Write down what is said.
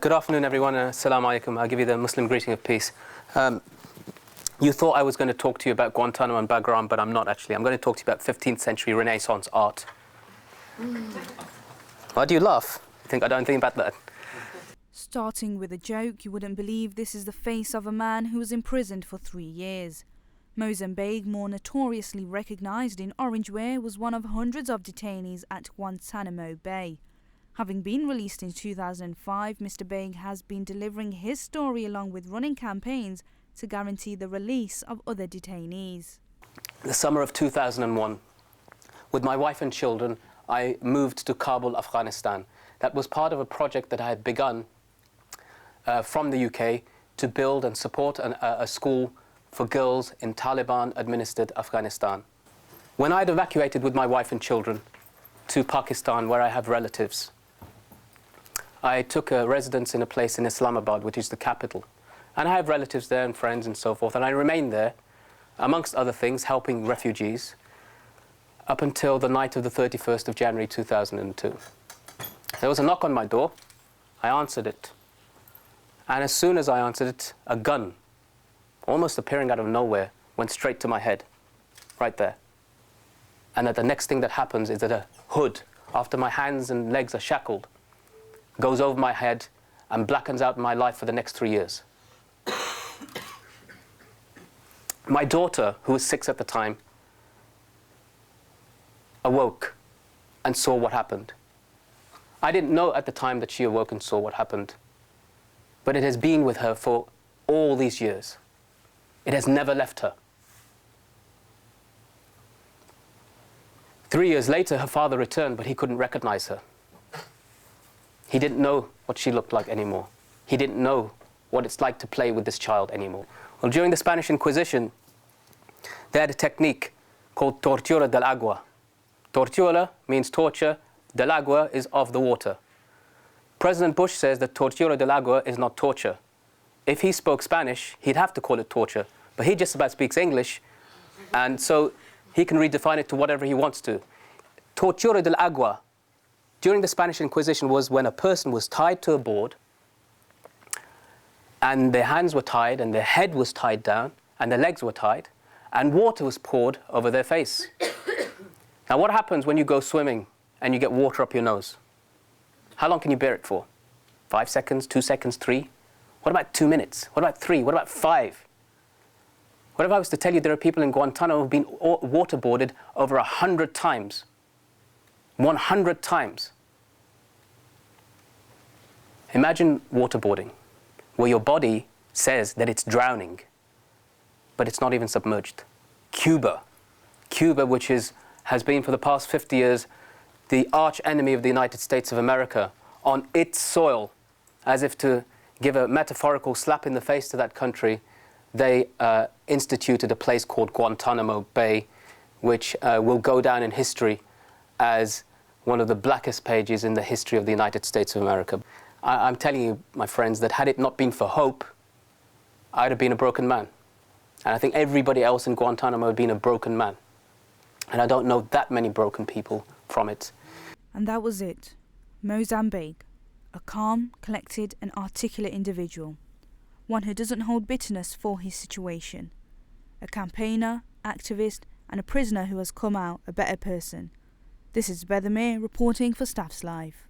Good afternoon, everyone. Assalamu alaikum. I'll give you the Muslim greeting of peace. You thought I was going to talk to you about Guantanamo and Bagram, but I'm not actually. I'm going to talk to you about 15th century Renaissance art. Why do you laugh? You think I don't think about that? Starting with a joke, you wouldn't believe this is the face of a man who was imprisoned for 3 years. Moazzam Begg, more notoriously recognised in orange wear, was one of hundreds of detainees at Guantanamo Bay. Having been released in 2005, Mr. Begg has been delivering his story along with running campaigns to guarantee the release of other detainees. The summer of 2001, with my wife and children, I moved to Kabul, Afghanistan. That was part of a project that I had begun from the UK to build and support a school for girls in Taliban-administered Afghanistan. When I had evacuated with my wife and children to Pakistan, where I have relatives, I took a residence in a place in Islamabad, which is the capital. And I have relatives there and friends and so forth, and I remained there, amongst other things, helping refugees, up until the night of the 31st of January 2002. There was a knock on my door. I answered it. And as soon as I answered it, a gun, almost appearing out of nowhere, went straight to my head, right there. And that the next thing that happens is that a hood, after my hands and legs are shackled, goes over my head and blackens out my life for the next 3 years. My daughter, who was 6 at the time, awoke and saw what happened. I didn't know at the time that she awoke and saw what happened, but it has been with her for all these years. It has never left her. 3 years later, her father returned, but he couldn't recognize her. He didn't know what she looked like anymore. He didn't know what it's like to play with this child anymore. Well, during the Spanish Inquisition, they had a technique called tortura del agua. Tortura means torture, del agua is of the water. President Bush says that tortura del agua is not torture. If he spoke Spanish, he'd have to call it torture, but he just about speaks English, and so he can redefine it to whatever he wants to. Tortura del agua, during the Spanish Inquisition, was when a person was tied to a board, and their hands were tied, and their head was tied down, and their legs were tied, and water was poured over their face. Now, what happens when you go swimming and you get water up your nose? How long can you bear it for? 5 seconds, 2 seconds, 3? What about 2 minutes? What about 3? What about 5? What if I was to tell you there are people in Guantanamo who've been waterboarded over 100 times? 100 times. Imagine waterboarding, where your body says that it's drowning, but it's not even submerged. Cuba, which has been for the past 50 years the arch enemy of the United States of America, on its soil, as if to give a metaphorical slap in the face to that country, they instituted a place called Guantanamo Bay, which will go down in history as one of the blackest pages in the history of the United States of America. I'm telling you, my friends, that had it not been for hope, I'd have been a broken man. And I think everybody else in Guantanamo had been a broken man. And I don't know that many broken people from it. And that was it. Moazzam Begg, a calm, collected and articulate individual. One who doesn't hold bitterness for his situation. A campaigner, activist and a prisoner who has come out a better person. This is Zubeda reporting for Staffs Live.